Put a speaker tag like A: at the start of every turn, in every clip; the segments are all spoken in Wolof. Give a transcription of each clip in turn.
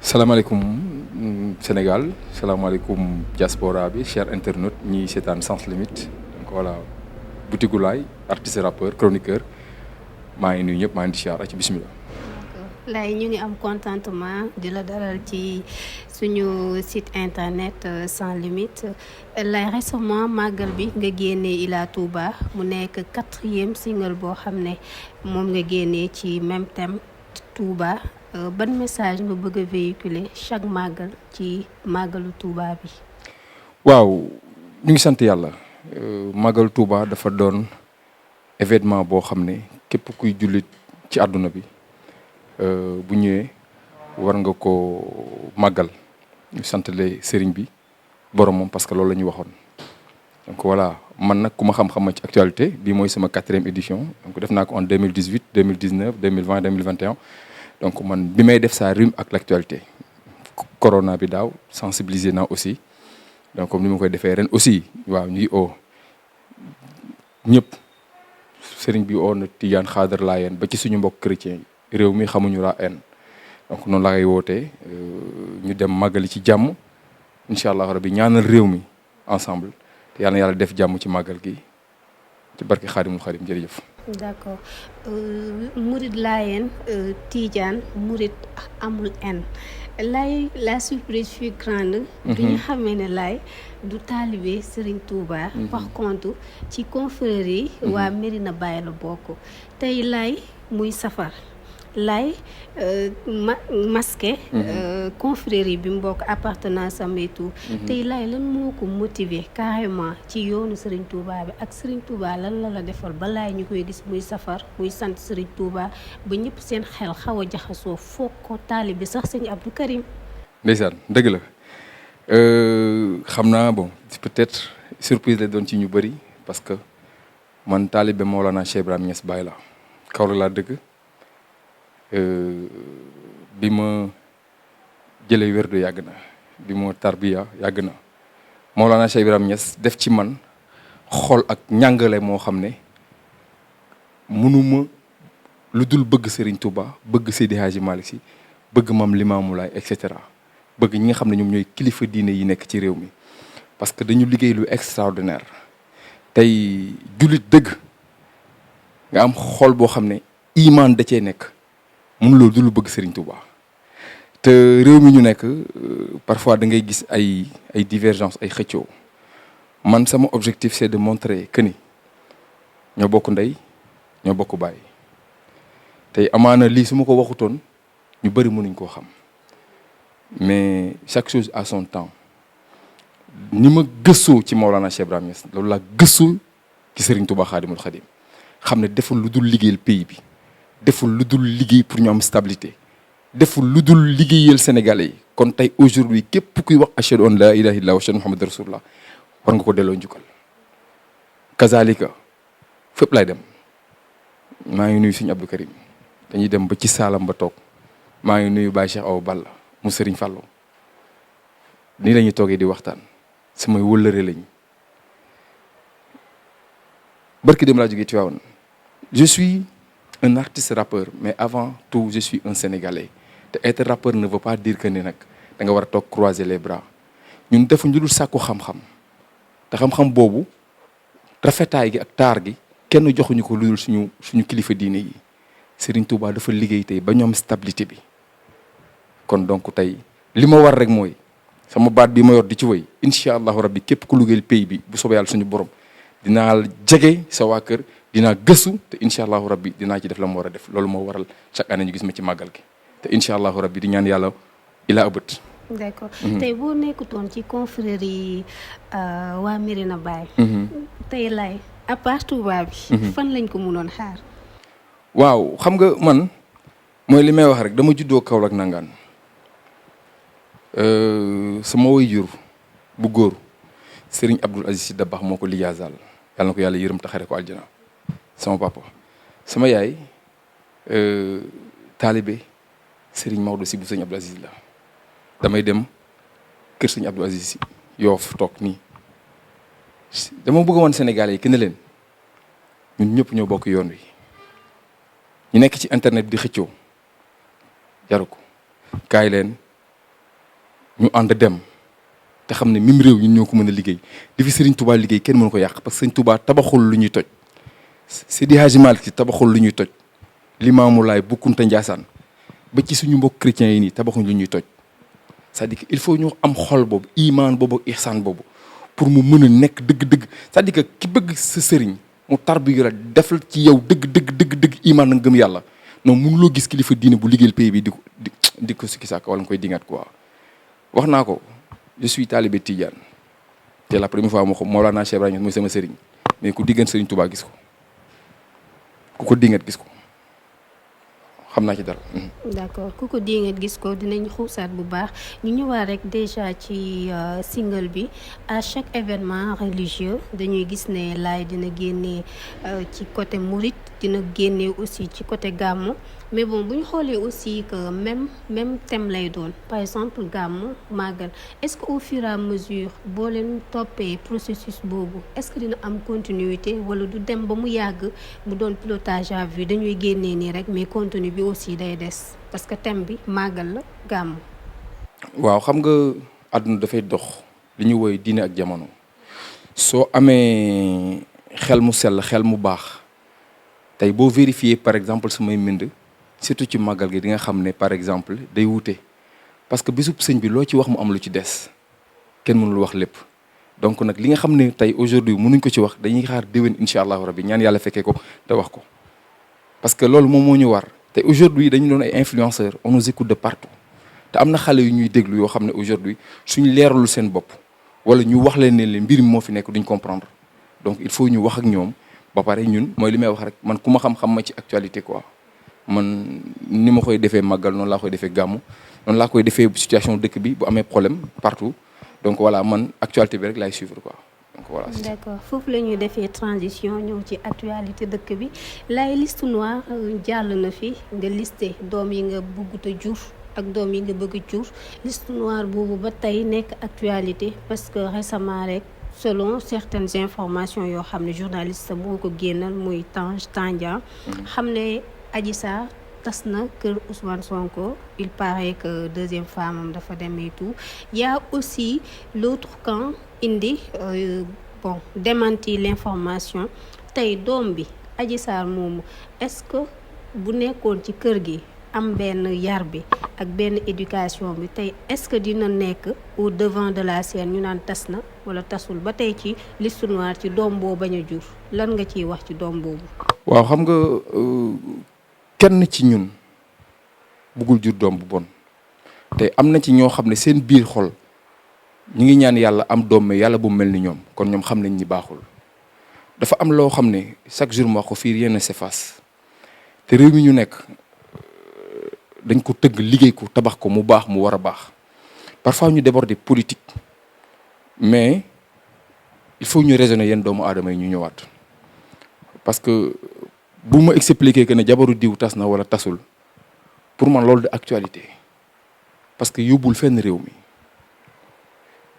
A: salaamaaleykum Sénégal salaamaaleykum diaspora bi cher internaute ñiy seetaan Sans Limites donc voilà Boutique Laye artiste rappeur chroniqueur maa ngi nuyu ñëpp maa ngi di siyaar ci bismillah.
B: Laye ñu ngi am contentement di la dalal ci suñu site internet Sans Limites. Laye récemment màggal bi nga génnee Ila Touba mu nekk 4e single boo xam ne moom nga génnee ci même thème Touba. Ban message nga bëgg a véhiculer chaque màggal ci màggalu Touba bi.
A: waaw ñu ngi sant yàlla màggalu Touba dafa doon événement boo xam ne képp kuy jullit ci àdduna bi bu ñëwee war nga ko màggal ñu santale sëriñ bi borom moom parce que loolu la ñu waxoon. donc voilà man nag ku ma xam-xam ci actualité bii mooy sama 4e édition donc def naa ko en 2018 2019 2020 2021. donc man bi may def ça rime ak l'actualité corona bi daaw sensibiliser naa aussi donc comme ni ma koy defee ren aussi waaw ñuy ñëpp sëriñ bi oo na Tijaan Xaadar Laayeen ba ci suñu mbokk chrétien yi réew mi xamuñu laa en donc noonu la koy wootee ñu dem màggali ci jàmm incha allah rabbi ñaanal réew mi ensemble te yàlla na yàlla def jàmm ci màggal gi ci barke Xaadimul Xaadim jërëjëf.
B: d'accord Murid Laayeen Tijaan Murid amul en Laye la surprise fut grande. du ñu xamee ne Laye du taalibe Serigne Touba. par contre ci confrérie yi. waa Medina Baye la bokk. tey Laye muy safar Laye masqué. confrérie bi mu bokk appartenance am et tout. tey Laye lan moo ko motiver carrément ci yoonu Serigne Touba bi ak Serigne Touba lan la defal ba Laye ñu koy gis muy safar muy sant Serigne Touba ba ñëpp seen xel xaw a jaxasoo foog ko taalibe sax sëñ Abdou Karim.
A: ndeysaan dëgg la xam naa bon peut-être surprise la doon ci ñu bëri parce que man taalibe Mawlana Cheikh Ibrahima Niass Baye la Kaolack laa dëgg. bi ma jëlee wérdu yàgg na bi ma tarbiya yàgg na Mawlana Cheikh Ibrahima Niass def ci man xol ak njàngale moo xam ne mënuma lu dul bëgg Serigne Touba bëgg Seydi Hadji Malick Sy bëgg Maam Limaamu Laay et cetera bëgg ñi nga xam ne ñoom ñooy kilifa diine yi nekk ci réew mi parce que dañu liggéey lu extraordinaire tey jullit dëgg nga am xol boo xam ne iman da cee nekk mun loolu du lu bëgg Serigne Touba te réew mi ñu nekk parfois da ngay gis ay divergence ay xëccoo man sama objectif c'est de montrer que ni ñoo bokk ndey ñoo bokk baay tey amaana lii su ma ko waxutoon ñu bëri mënuñ koo xam mais chaque chose à son temps ni ma gëstoo ci Maolana Cheikh Ibrahima Niass loolu laa gëstoo ci Serigne Touba Xaadimul Xaadim xam ne deful lu dul liggéeyal pays bi deful lu dul liggéey pour ñu am stabilité deful lu dul liggéeyal sénégalais yi kon tey aujourd'hui képp kuy wax ashhadu an la ilaha illallah wa ashhadu muhammad rasulullah war nga ko delloo njukkal kazalika fépp lay dem maa ngi nuyu Serigne Abdou Karim dañuy dem ba ci saalam ba toog maa ngi nuyu Baye Cheikh Awa Balla mu Serigne Fallou nii la ñuy toogee di waxtaan samay wëllëre lañ barki dem laa jógee Tivaouane je suis un artiste rappeur mais avant tout je suis un sénégalais te être rappeur ne veut pas dire que ni nag da nga war a toog croiser les bras ñun defuñ lu dul sàkku xam-xam te xam-xam boobu rafetaay gi ak taar gi kenn joxuñu ko lu dul suñu kilifa diine yi Serigne Touba dafa liggéey tey ba ñoom stabilité bi kon donc tey li ma war rek mooy sama baat bi ma yor di ci woy incha allahu rabbi képp ku liggéeyal pays bi bu soobee yàlla suñu borom dinaa jege sa waa kër dinaa gëstu te incha allahu rabbi dinaa ci def la ma war a def loolu moo waral chaque année ñu gis ma ci màggal gi te incha allahu rabbi di ñaan yàlla ilaa ëbët.
B: d'accord tey boo nekkutoon ci confrérie yi waa Medina Baye. tey Laye à part Touba bi. fan lañ ko mënoon xaar.
A: waaw xam nga man mooy li may wax rek dama juddoo Kaolack nangaan sama waajur bu góor Serigne Abdoul Aziz Sy Dabakh moo ko liggéeyal yàlla na ko yàlla yërëm taxare ko aljana sama papa sama yaay taalibe Serigne Maodo Sy bu Serigne Abdoul Aziz la damay dem kër Serigne Abdoul Aziz Sy Yoof toog nii dama bëgg woon Sénégalais yi que ne leen ñun ñëpp ñoo bokk yoon wi ñu nekk ci internet bi di xëccoo jaru ko kaay leen ñu ànd dem te xam ne mim réew ñun ñoo ko mën a liggéey li fi Serigne Touba liggéey kenn mënu ko yàq parce que Serigne Touba tabaxul lu ñuy toj Seydi Hadji Malick Sy tabaxul lu ñuy toj Limaamu Laay Bu Kunta Njaasaan ba ci suñu mbokk chrétiens yi nii tabaxuñ lu ñuy toj c'est-à-dire que il faut ñu am xol boobu imaan boobu ihsaan boobu pour mu mën a nekk dëgg-dëgg c'est-à-dire que ki bëgg sa sëriñ mu tarbiyu la defal ci yow dëgg imaan na gëm yàlla non mënuloo gis kilifa diine bu liggéeyal pays bi di ko sikki sàkk wala nga koy dingat quoi. wax naa ko je suis talibé Tidiane te la première fois moo ko Mawlana Cheikh Ibrahima mooy sama sëriñ mais ku diggan sëriñ Touba gis ko ku ko dingat gis ko xam naa ci dara.
B: d'accord ku ko dingat gis ko dinañ xuusaat bu baax ñu ñëwaat rek déjà ci single bi à chaque événement religieux dañuy gis ne Laye dina génnee ci côté mouride dina génnee aussi ci côté gàmmu mais bon bu ñu xoolee aussi que même thème lay doon par exemple gàmmu màggal est-ce que au fur et à mesure boo leen toppee processus boobu est-ce que dina am continuité wala du dem ba mu yàgg mu doon pilotage à vue dañuy génnee nii rek mais contenu bi aussi day des parce que thème bi màggal la gàmmu.
A: waaw xam nga àdduna dafay dox li ñu woy diine ak jamono soo amee xel mu sell xel mu baax tey boo vérifier par exemple samay mbind surtout ci màggal gi di nga xam ne par exemple day wute parce que bisub sëñ bi loo ci wax mu am lu ci des kenn mënul wax lépp donc nag li nga xam ne tey aujourd'hui mënuñ ko ci wax dañuy xaar déwén incha allahu rabbi ñaan yàlla fekkee ko te wax ko parce que loolu moom moo ñu war te aujourd'hui dañu doon ay influenceurs on nous écoute de partout te am na xale yu ñuy déglu yoo xam ne aujourd'hui suñ leeralu seen bopp wala ñu wax leen ne mbir mi moo fi nekk duñ comprendre donc il faut ñu wax ak ñoom ba pare ñun mooy li may wax rek man ku ma xam ma ci actualité quoi man ni ma koy defee màggal noonu laa koy defee gàmmu noonu laa koy defee situation dëkk bi bu amee problème partout donc voilà man actualité bi rek laay suivre quoi donc voilà.
B: d'accord foofu la ñuy defee transition ñëw ci actualité dëkk bi Laye liste noire jàll na fi nga listé doom yi nga bëggut a jur ak doom yi nga bëgg a jur liste noire boobu ba tey nekk actualité parce que récemment rek selon certaines informations yoo xam ne journaliste moo ko génnal muy Tange Tandian xam ne Adji Sarr tas na kër Ousmane Sonko il paraît que deuxième femme am dafa dem et tout y a aussi l'autre camp indi démenti l'information tey doom bi Adji Sarr moomu est-ce que bu nekkoon ci kër gi am benn yar bi ak benn éducation bi tey est-ce que dina nekk au devant de la scène ñu naan tas na wala tasul ba tey ci liste noire ci doom boo bañ a jur lan nga ciy wax ci doom boobu.
A: waaw xam nga kenn ci ñun bëggul jur doom bu bon te am na ci ñoo xam ne seen biir xol ñu ngi ñaan yàlla am doom mais yàlla bu mel ni ñoom kon ñoom xam nañ ni baaxul dafa am loo xam ne chaque jour ma wax ko fii rien ne s'efface te réew mi ñu nekk dañ ko tëgg liggéey ko tabax ko mu baax mu war a baax parfois ñu déborder politique mais il faut ñu raisonner yenn doomu aadama yi ñu ñëwaat parce que bu ma expliquer que ne jabaru diw tas na wala tasul pour man loolu de actualité parce que yóbbul fenn réew mi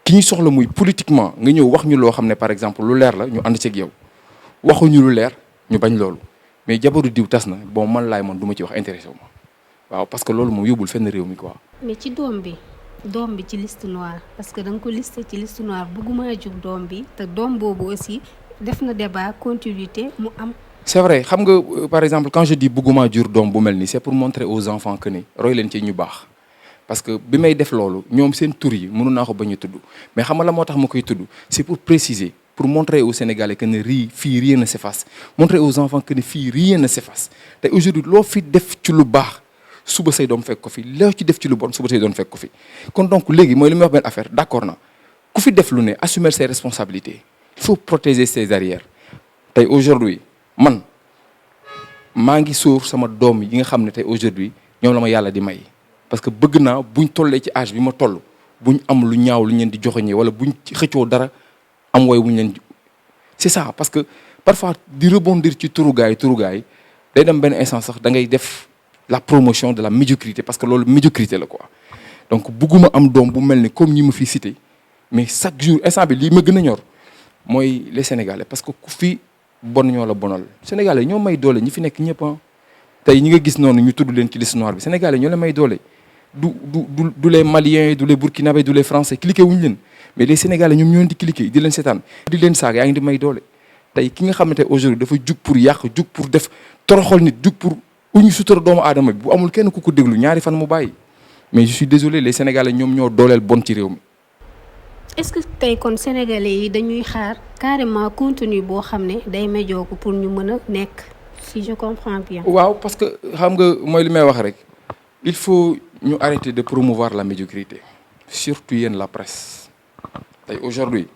A: ki ñu soxla muy politiquement nga ñëw wax ñu loo xam ne par exemple lu leer la ñu ànd ceeg yow waxuñu lu leer ñu bañ loolu mais jabaru diw tas na bon man laay man du ma ci wax intéressé wu ma waaw parce que loolu moom yóbbul fenn réew mi quoi.
B: mais ci doom bi ci liste noire parce que da nga ko listé ci liste noire bëgguma jur doom bi te doom boobu aussi def na débat continuité mu am.
A: c'est vrai xam nga par exemple quand je dis bëgguma jur doom bu mel ni c'est pour montrer aux enfants que ni roy leen ci ñu baax parce que bi may def loolu ñoom seen tur yi mënu naa ko bañ a tudd mais xam nga la moo tax ma koy tudd c'est pour préciser pour montrer aux Sénégalais que ne fii rien ne s'efface montrer aux enfants que ne fii rien ne s'efface te aujourd'hui loo fi def ci lu baax suba say doom fekk ko fi loo ci def ci lu bon suba say doom fekk ko fi kon donc léegi mooy li may wax benn affaire d'accord na ku fi def lu ne assumer ses responsabilités il faut protéger ses arrières tey aujourd'hui man maa ngi sóor sama doom yi nga xam ne tey aujourd'hui ñoom la ma yàlla di may parce que bëgg naa buñ tollee ci âge bi ma toll buñ am lu ñaaw lu ñu leen di joxoñee wala buñ xëccoo dara am wooy wuñ leen c'est ça parce que parfois di rebondir ci turu gaay day dem benn instant sax da ngay def la promotion de la médiocrité parce que loolu médiocrité la quoi donc bëgguma am doom bu mel ni comme ñi ma fi cité mais chaque jour instant bi lii ma gën a ñor mooy les Sénégalais parce que ku fi bon ñoo la bonal Sénégalais ñoo may doole ñi fi nekk ñëpp tey ñi nga gis noonu ñu tudd leen ci liste noire bi Sénégalais ñoo la may doole du les Maliens du les Burkinabés du les Français cliqué wuñu leen mais les Sénégalais ñoom ñoo di cliqué di leen seetaan di leen saaga yaa ngi di may doole tey ki nga xamante ne aujourd'hui dafa jug pour yàq jug pour def toroxal nit jug pour uñu sutura doomu aadama bi bu amul kenn ku ko déglu ñaari fan mu bàyyi mais je suis désolé les Sénégalais ñoom ñoo dooleel bon ci réew mi.
B: est-ce que tey kon sénégalais yi dañuy xaar carrément contenu boo xam ne day médiocre pour ñu mën a nekk si je comprends bien.
A: waaw parce que xam nga mooy li may wax rek il faut ñu arrêter de promouvoir la médiocrité surtout yéen la presse tey aujourd'hui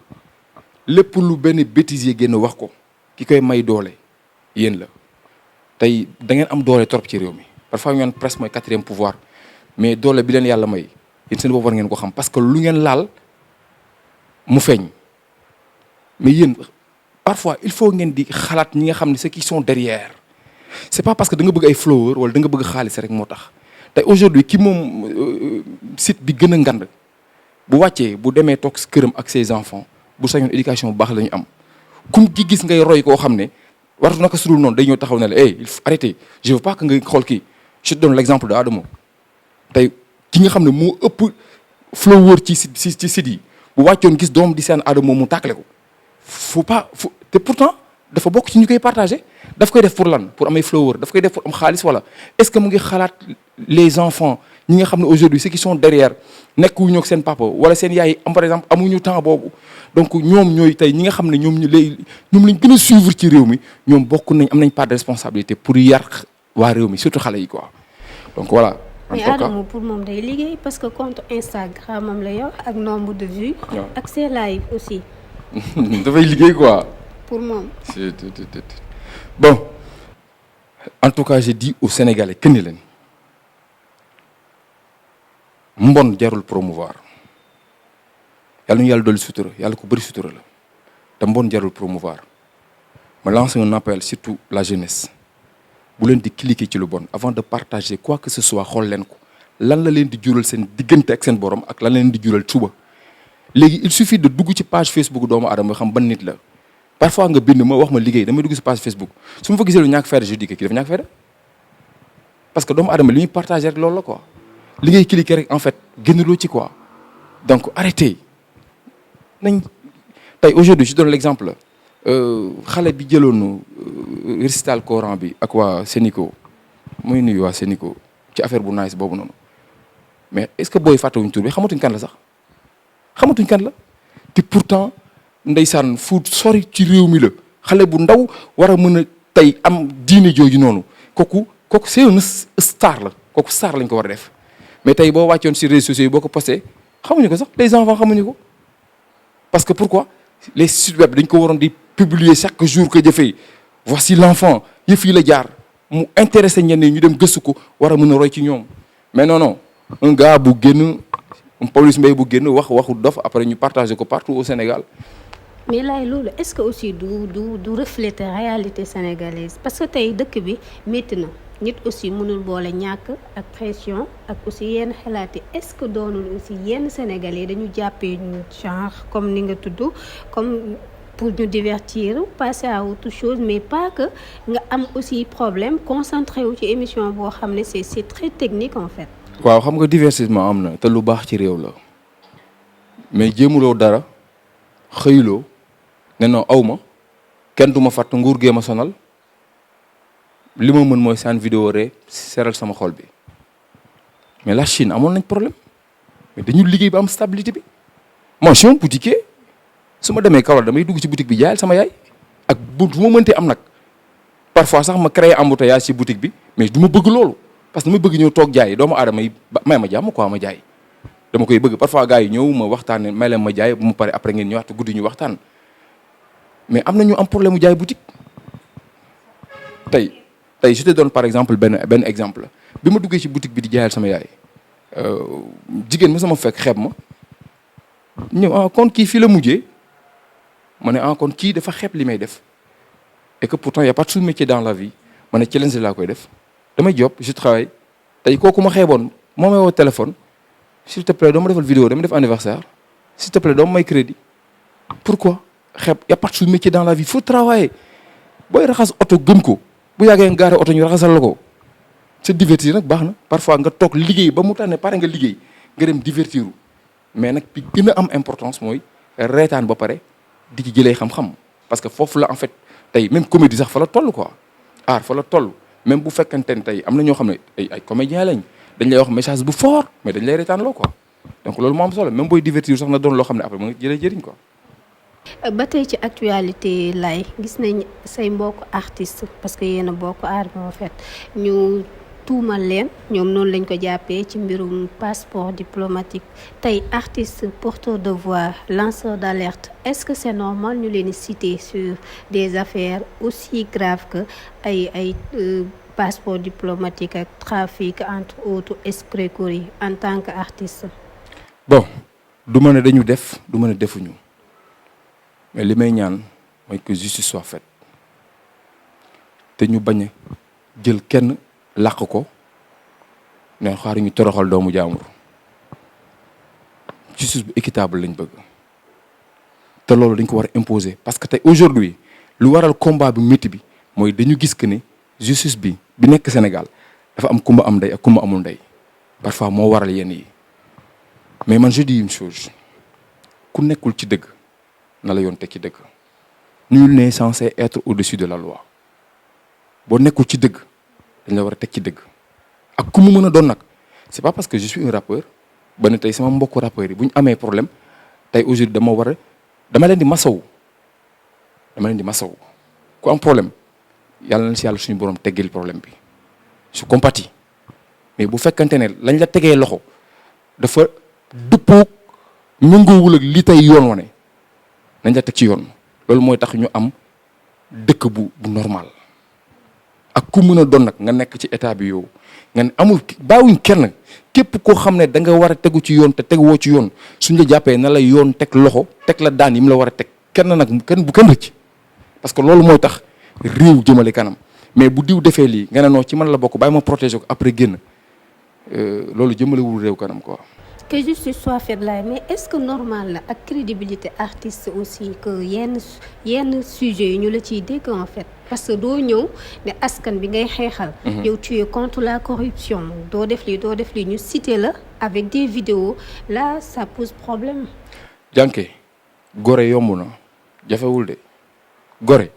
A: lépp lu benn bêtisier génn wax ko ki koy may doole yéen la tey da ngeen am doole trop ci réew mi parfois ñu naan presse mooy 4e pouvoir mais doole bi leen yàlla may yéen seen bopp war ngeen ko xam parce que lu ngeen laal mu feeñ mais yéen parfois il faut ngeen di xalaat ñi nga xam ne ceux qui sont derrière c'est pas parce que da nga bëgg ay followers wala da nga bëgg xaalis rek moo tax tey aujourd'hui ki moom site bi gën a ngand bu wàccee bu demee toog këram ak ses enfants bu sañoon éducation bu baax la ñu am kum ki gis ngay roy koo xam ne waratu naka sudul noonu day ñëw taxaw ne la il faut arrêter je veux pas que nga xool kii je te donne l'exemple de Adamo tey ki nga xam ne moo ëpp follower ci site yi bu wàccoon gis doom di seen Adamo mu tàkkale ko te pourtant dafa bokk ci ñu koy partagé daf koy def pour lan pour amay follower daf koy def pour am xaalis wala est-ce que mu ngi xalaat les enfants ñi nga xam ne aujourd'hui ceux qui sont derrière nekk wuñu ak seen papa wala seen yaay am par exemple amuñu temps boobu donc ñoom ñooy tey ñi nga xam ne ñoom lañ gën a suivre ci réew mi ñoom bokk nañ am nañ part de responsabilité pour yar waa réew mi surtout xale yi quoi donc voilà.
B: mais Adamo pour moom day liggéey parce que compte Instagram am la yor ak nombre de vues. ak ses lives aussi.
A: dafay liggéey quoi.
B: pour moom.
A: bon en tout cas je dis aux Sénégalais que ni leen mbon jarul promouvoir yàlla ñu yàlla dolli sutura yàlla ko bëri sutura la te mbon jarul promouvoir ma lance un appel surtout la jeunesse bu leen di cliquer ci lu bon avant de partager quoi que ce soit xool leen ko lan la leen di jural seen diggante ak seen borom ak lan la leen di jural suba léegi il suffit de dugg ci page Facebook doomu aadama xam ban nit la parfois nga bind ma wax ma liggéey damay dugg ci page Facebook su ma fa gisee lu ñàkk fayda je dis que kii dafa ñàkk fayda parce que doomu aadama li ñuy partager rek loolu la quoi li ngay cliquer rek en fait génnuloo ci quoi donc arrêtez nañ tey aujourd'hui je donne l'exemple xale bi jëloon récital Coran bi ak waa Sénico muy nuyu waa Sénico ci affaire bu nice boobu noonu mais est-ce que booy fàttewuñ tur bi xamatuñ kan la sax xamatuñ kan la te pourtant ndeysaan fu sori ci réew mi la xale bu ndaw war a mën a tey am diine jooju noonu kooku c'est un star la kooku star lañ ko war a def mais tey boo wàccoon ci réseaux sociaux yi boo ko posté xamuñu ko sax les enfants xamuñu ko parce que pourquoi les sites web dañ ko waroon di publier chaque jour que jëfee voici l'enfant yëf yi la jaar mu intéressé ñenn ñu dem gëstu ko war a mën a roy ci ñoom mais non un gars bu génn un Pawlish Mbaye bu génn waxu dof après ñu partager ko partout au Sénégal.
B: mais laay loolu est-ce que aussi du refléter réalité sénégalaise parce que tey dëkk bi métti na nit aussi mënul boole ñàkk ak pression ak aussi yenn xalaat yi est-ce que doonul aussi yenn sénégalais dañu jàppee ñu genre comme ni nga tudd comme pour ñu divertir passer à autre chose mais pas que nga am aussi problème concentré wu ci émission boo xam ne c'est très technique en fait.
A: waaw xam nga divertissement am na te lu baax ci réew la mais jéemuloo dara xëyuloo ne non aw ma kenn du ma fàtt nguur gee ma sonal li ma mën mooy saan vidéo rek seral sama xol bi mais la Chine amoon nañ problème mais dañu liggéey ba am stabilité bi moi je suis un boutiquier su ma demee Kaolack damay dugg ci boutique bi jaayal sama yaay ak bu ma mëntee am nag parfois sax ma créé embouteillage ci boutique bi mais du ma bëgg loolu parce que dama bëgg ñëw toog jaay doomu aadama yi may ma jàmm quoi ma jaay dama koy bëgg parfois gars yi ñëw ma waxtaan may leen ma jaay bu mu pare après ngeen ñëwaat guddi ñu waxtaan mais am na ñu am problème mu jaay boutique tey je te donne par exemple benn exemple bi ma duggee ci boutique bi di jaayal sama yaay jigéen ma sama fekk xeeb ma ñëw kon kii fii la mujjee ma ne kon kii dafa xeeb li may def et que pourtant y a pas de sous-métier dans la vie ma ne challenge laa koy def damay job je travaille tey kooku ma xeeboon moo may woo téléphone s'il te plaît doo ma defal vidéo dama def anniversaire s'il te plaît doo ma may crédit pourquoi xeeb y a pas de sous-métier dans la vie faut travailler booy raxas oto gëm ko bu yàggee gaare oto ñu raxasal la ko se divertir nag baax na parfois nga toog liggéey ba mu tànne pare nga liggéey nga dem divertiru mais nag bi gën a am importance mooy reetaan ba pare di ci jëlee xam-xam parce que foofu la en fait tey même comédie sax fa la toll quoi art fa la toll même bu fekkante ne tey am na ñoo xam ne ay comédien lañ dañ lay wax message bu fort mais dañ lay reetaan loo quoi donc loolu moo am solo même booy divertir sax na doon loo xam ne après mu ngi jëlee jëriñ quoi.
B: ba tey ci actualité lay gis nañ say mbokk artiste parce que yéen a bokk art bi en fait ñu tuumal leen ñoom noonu lañ ko jàppee ci mbirum passeport diplomatique tey artiste porteur de voix lanceur d'alerte est-ce que c'est normal ñu leen di citer sur des affaires aussi graves que ay passeport diplomatique ak trafic entre autres escroquerie en tant que artiste.
A: bon du ma ne dañu def du ma ne defuñu mais li may ñaan mooy que justice soit faite te ñu bañ a jël kenn làq ko ne xaar ñu toroxal doomu jaambur justice bu équitable lañ bëgg te loolu dañ ko war a imposer parce que tey aujourd'hui lu waral combat bi métti bi mooy dañu gis que ne justice bi nekk Sénégal dafa am kumba am ndey ak kumba amul ndey parfois moo waral yenn yi mais man je dis une chose ku nekkul ci dëgg na la yoon teg ci dëgg nul n'est censé être au-dessus de la loi boo nekkul ci dëgg dañ la war a teg ci dëgg ak ku mu mën a doon nag c'est pas parce que je suis un rappeur ba ne tey sama mbokku rappeurs yi bu ñu amee problème tey aujourd'hui dama leen di masawu ku am problème yàlla na si yàlla suñu borom teggil problème bi je compatis mais bu fekkante ne lañ la tegee loxo dafa dëppoo méngoowul ak li tey yoon wane nañ la teg ci yoon loolu mooy tax ñu am dëkk bu normal ak ku mën a doon nag nga nekk ci état bi yow nga ne amul bàyyiwuñ kenn képp koo xam ne da nga war a tegu ci yoon te teguwoo ci yoon suñ la jàppee na la yoon teg loxo teg la daan yi mu la war a teg kenn nag bu kenn rëcc parce que loolu mooy tax réew jëmale kanam mais bu diw defee lii nga ne non ci man la bokk bàyyi ma protéger ko après génn loolu jëmalewul réew kanam quoi.
B: que justice soit faite là mais est-ce que normal la ak crédibilité artiste aussi que yenn sujets yi ñu la ciy dégg en fait parce que doo ñëw ne askan bi ngay xeexal. yow tu es contre la corruption doo def lii ñu citer la avec des vidéos là ça pose problème.
A: jànke gore yomb na jafewul de gore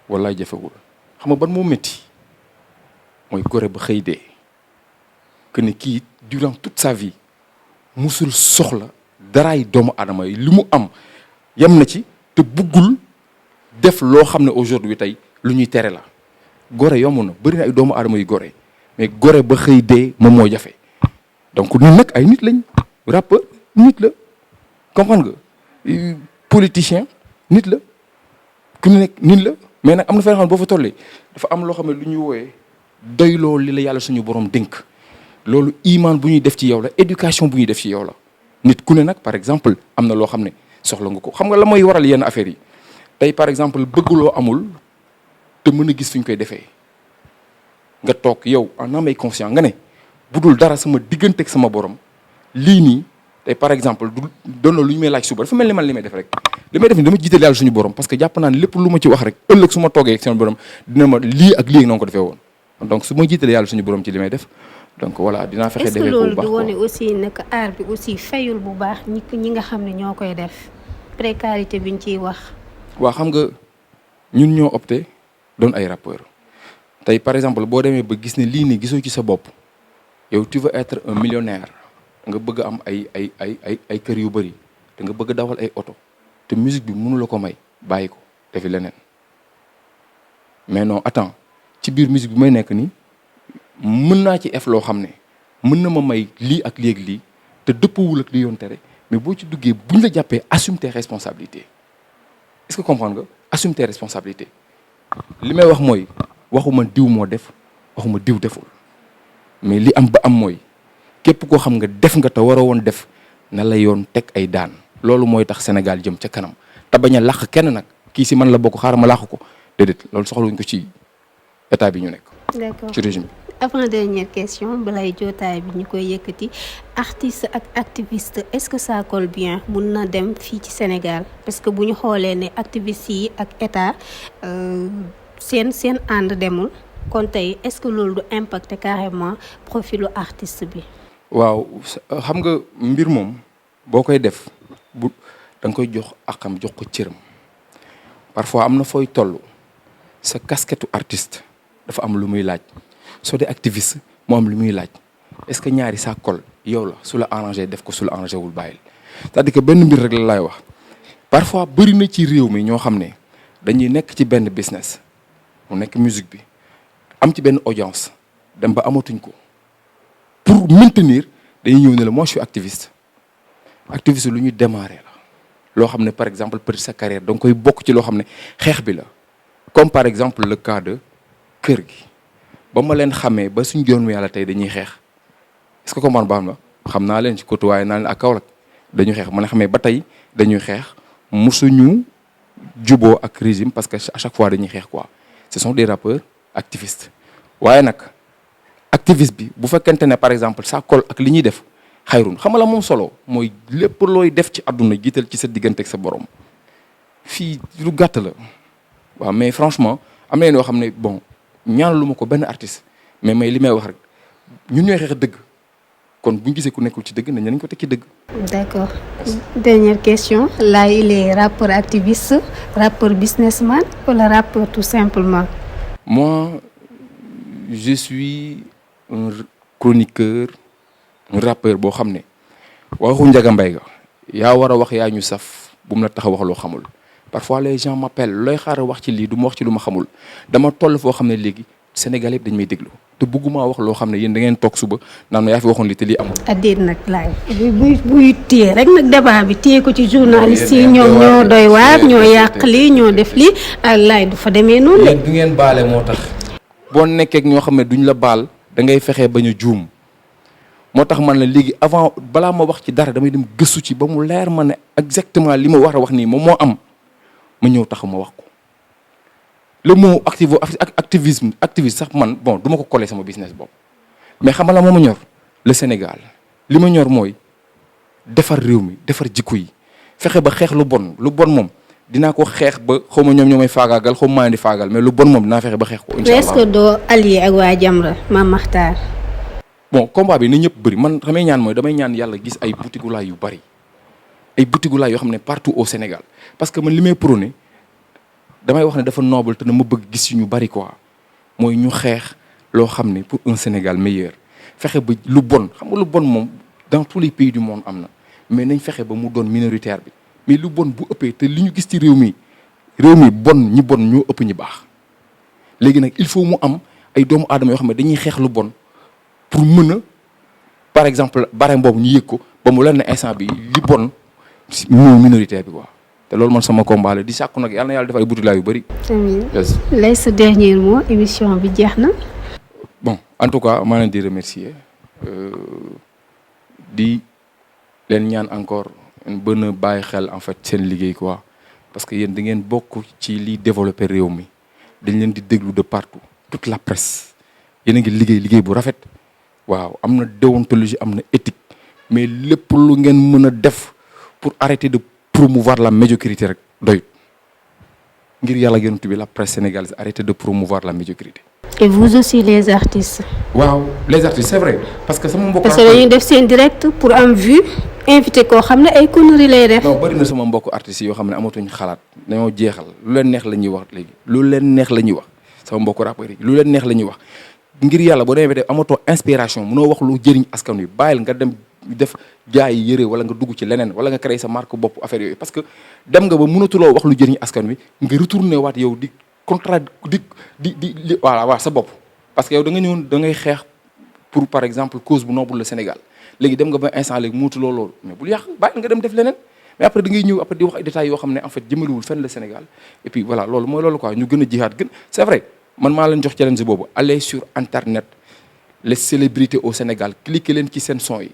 A: wallaay jafewul xam nga ban moo métti mooy gore ba xëy dee que ne kii durant toute sa vie. musul soxla daraay doomu aadama yi li mu am yem na ci te buggul def loo xam ne aujourd'hui tey lu ñuy tere la gore yomb na bëri na ay doomu aadama yu gore mais gore ba xëy dee moom moo jafe donc ñun nag ay nit lañ rappeur nit la comprendre nga politicien nit la ku nekk nit la mais nag am na fenn xam ne boo fa tollee dafa am loo xam ne lu ñuy wooyee doyloo li la yàlla suñu borom dénk loolu iman bu ñuy def ci yow la éducation bu ñuy def ci yow la nit ku ne nag par exemple am na loo xam ne soxla nga ko xam nga la mooy waral yenn affaires yi tey par exemple bëgguloo amul te mën a gis fi ñu koy defee nga toog yow en âme et conscience nga ne bu dul dara sama diggante ak sama borom lii nii tey par exemple du doon na lu ñu may laaj suba dafa mel ni man li may def rek li may def ni dama jiital yàlla suñu borom parce que jàpp naa ne lépp lu ma ci wax rek ëllëg su ma toogee ak sama borom dina ma lii ak lii ak noonu ko defee woon donc su ma jiitalee yàlla suñu borom ci li may def donc voilà dinaa fexe defee bu baax.
B: est-ce que loolu du wane aussi nag art bi aussi fayul bu baax ñi nga xam ne ñoo koy def précarité biñ ciy wax.
A: waaw xam nga ñun ñoo opté doon ay rappeurs tey par exemple boo demee ba gis ne lii nii gisoo ci sa bopp yow tu veux être un millionnaire nga bëgg am ay kër yu bëri te nga bëgg dawal ay oto te musique bi mënu la ko may bàyyi ko defi leneen mais non attends ci biir musique bi may nekk nii. mën naa ci ef loo xam ne mën na ma may lii ak lii ak lii te dëppawul ak li yoon tere mais boo ci duggee buñ la jàppee assume tes responsabilités est-ce que comprendre nga assume tes responsabilités li may wax mooy waxuma diw moo def waxuma diw deful mais li am ba am mooy képp koo xam nga def nga te war a woon def na la yoon teg ay daan loolu mooy tax Sénégal jëm ca kanam te bañ a làq kenn nag kii si man la bokk xaaral ma làq ko déedéet loolu soxlawuñ ko ci état bi ñu nekk.
B: D'accord.
A: ci régime bi.
B: avant dernière question balay jootaay bi ñu koy yëkkati artiste ak activiste est-ce que ça colle bien mun na dem fii ci Sénégal parce que bu ñu xoolee ne activistes yi ak état seen ànd demul kon tey est-ce que loolu du impacter carrément profilu artiste bi.
A: waaw xam nga mbir moom boo koy def bu da nga koy jox akam jox ko cëram parfois am na fooy toll sa casquette artiste dafa am lu muy laaj soo dee activiste moo am lu muy laaj est-ce que ñaari sa kol yow la su la arrangé def ko su la arrangé wul bàyyil c'est-à-dire que benn mbir rek la laay wax parfois bëri na ci réew mi ñoo xam ne dañuy nekk ci benn business mu nekk musique bi am ci benn audience dem ba amatuñ ko pour maintenir dañuy ñëw ne la moi je suis activiste lu ñu démarrer la loo xam ne par exemple peut-être sa carrière da nga koy bokk ci loo xam ne xeex bi la comme par exemple le cas de kër gi ba ma leen xamee ba suñ joon yàlla tey dañuy xeex est-ce que comprendre baax na xam naa leen ci côté waaye naa leen ak Kaolack dañuy xeex ma ne xamee ba tey dañuy xeex musuñu juboo ak régime parce que à chaque fois dañuy xeex quoi ce sont des rappeurs activistes waaye nag activiste bi bu fekkente ne par exemple ça colle ak li ñuy def xayrun xam nga la moom solo mooy lépp looy def ci àdduna jiital ci sa diggante ak sa borom fii lu gàtt la waaw mais franchement am na yoo xam ne bon ñaan lu ma ko benn artiste mais may li may wax rek ñun ñooy xeex dëgg kon bu ñu gisee ku nekkul ci dëgg nañ ko teg ci dëgg.
B: D'accord. Dernière question. Là, il est rappeur activiste, rappeur businessman wala rappeur tout simplement?
A: Moi, je suis un chroniqueur, un rappeur boo xam ne waxu Ndiaga Mbaye ga yaa war a wax yaa ñu saf bu mu la tax a wax loo xamul parfois les gens m'appellent looy xaar a wax ci lii du ma wax ci lu ma xamul dama toll foo xam ne léegi Sénégal yëpp dañ may déglu te bëgguma wax loo xam ne yéen da ngeen toog suba naan ma yaa fi waxoon li te lii amul.
B: déet nag laay buy téye rek nag débat bi téye ko ci journaliste yi ñoom ñoo doy waar ñoo yàq lii ñoo def lii ak laay du fa demee noonu la.
A: du ngeen baale moo tax. boo nekkee ak ñoo xam ne duñ la baal da ngay fexe bañ a juum moo tax man la léegi avant balaa ma wax ci dara damay dem gëstu ci ba mu leer ma ne exactement li ma war a wax nii moom moo am ma ñëw taxaw ma wax ko. le mot activiste sax man bon du ma ko coller sama business boobu mais xam nga la moo ma ñor le Sénégal li ma ñor mooy defar réew mi defar jikko yi fexe ba xeex lu bon moom dinaa ko xeex ba xaw ma ñoom ñoo may faagaagal xaw ma maa di faagaal mais lu bon moom dinaa fexe ba xeex ko. incha allah est-ce que
B: doo allié ak waa Jamra Mame Makhtar.
A: bon combat bi ni ñëpp bëri man xamee ñaan mooy damay ñaan yàlla gis ay boutigulaay yu bëri ay boutigulaay yoo xam ne partout au Sénégal parce que man li may prôné damay wax ne dafa noble te na ma bëgg gis yu ñu bari quoi mooy ñu xeex loo xam ne pour un Sénégal meilleur fexe ba lu bon xam nga lu bon moom dans tous les pays du monde am na mais nañ fexe ba mu doon minoritaire bi mais lu bon bu ëppee te li ñu gis ci réew mi bon ñi bon ñoo ëpp ñi baax léegi nag il faut mu am ay doomu aadama yoo xam ne dañuy xeex lu bon pour mën a par exemple barème boobu ñu yëg ko ba mu leen ne instant bi li bon ñoo minoritaire bi quoi. te loolu man sama combat la di sàkku nag yàlla na yàlla def ay boutilats yu bëri.
B: amiin lay sa dernier mot émission bi jeex na.
A: bon en tout cas maa leen di remercier di leen ñaan encore bën a bàyyi xel en fait seen liggéey quoi parce que yéen da ngeen bokk ci liy développer réew mi dañ leen di déglu de partout toute la presse yéen a ngi liggéey bu rafet waaw am na déontologie am na éthique mais lépp lu ngeen mën a def pour arrêter de promouvoir la médiocrité rek doyut ngir yàlla yonent bi la presse sénégalaise arrêtez de promouvoir la médiocrité.
B: et vous aussi les artistes.
A: waaw les artistes c'est vrai parce que sama mbokk.
B: parce que dañuy def seen direct pour am vue invité koo xam ne ay conneries lay def.
A: non bëri na sama mbokk artistes yoo xam ne amatuñ xalaat dañoo jeexal lu leen neex la ñuy wax léegi lu leen neex la ñuy wax sama mbokk rappeurs yi lu leen neex la ñuy wax ngir yàlla boo demee ba amatoo inspiration mënoo wax lu jëriñ askan wi bàyyil nga dem. def jaay yëre wala nga dugg ci leneen wala nga créer sa marque bopp affaire yooyu parce que dem nga ba mënatuloo wax lu jëriñ askan wi nga retourné waat yow di contrat di voilà sa bopp parce que yow da nga ñëwoon da ngay xeex pour par exemple cause bu noble le Sénégal léegi dem nga ba instant léegi mënatuloo loolu mais bul yàq bàyyi nga dem def leneen mais après da ngay ñëw après di wax ay détails yoo xam ne en fait jëmaliwul fenn le Sénégal et puis voilà loolu mooy loolu quoi ñu gën a jihaat gën c'est vrai man maa leen jox challenge boobu aller sur internet les célébrités au Sénégal cliquer leen ci seen son yi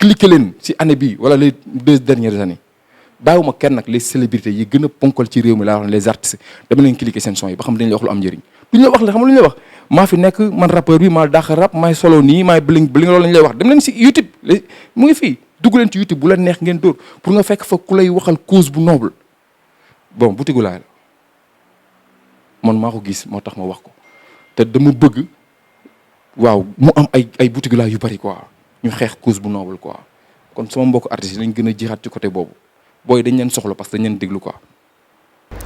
A: cliquer leen ci année bi wala les 2 dernières années daawuma kenn nag les célébrités yi gën a ponkal ci réew mi laa wax les artistes dama leen cliquer seen son yi ba xam dañ la wax lu am njëriñ duñ la wax la xam lu ñu lay wax maa fi nekk man rappeur bi maa dàq rap maay solo nii maay bling loolu lañ lay wax dem leen ci YouTube mu ngi fii dugg leen ci YouTube bu leen neex ngeen dóor pour nga fekk fa ku lay waxal cause bu noble bon butigu laay la man maa ko gis moo tax ma wax ko te dama bëgg waaw mu am ay boutique la yu bari quoi ñu xeex cause bu noble quoi kon sama mbokk artistes yi dañ gën a jixaat ci côté boobu booy dañ leen soxla parce que dañ leen déglu quoi.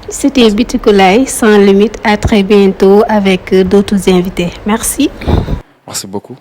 B: C'était Biticoulaye sans limite. À très bientôt avec d'autres invités. Merci.
A: Merci beaucoup.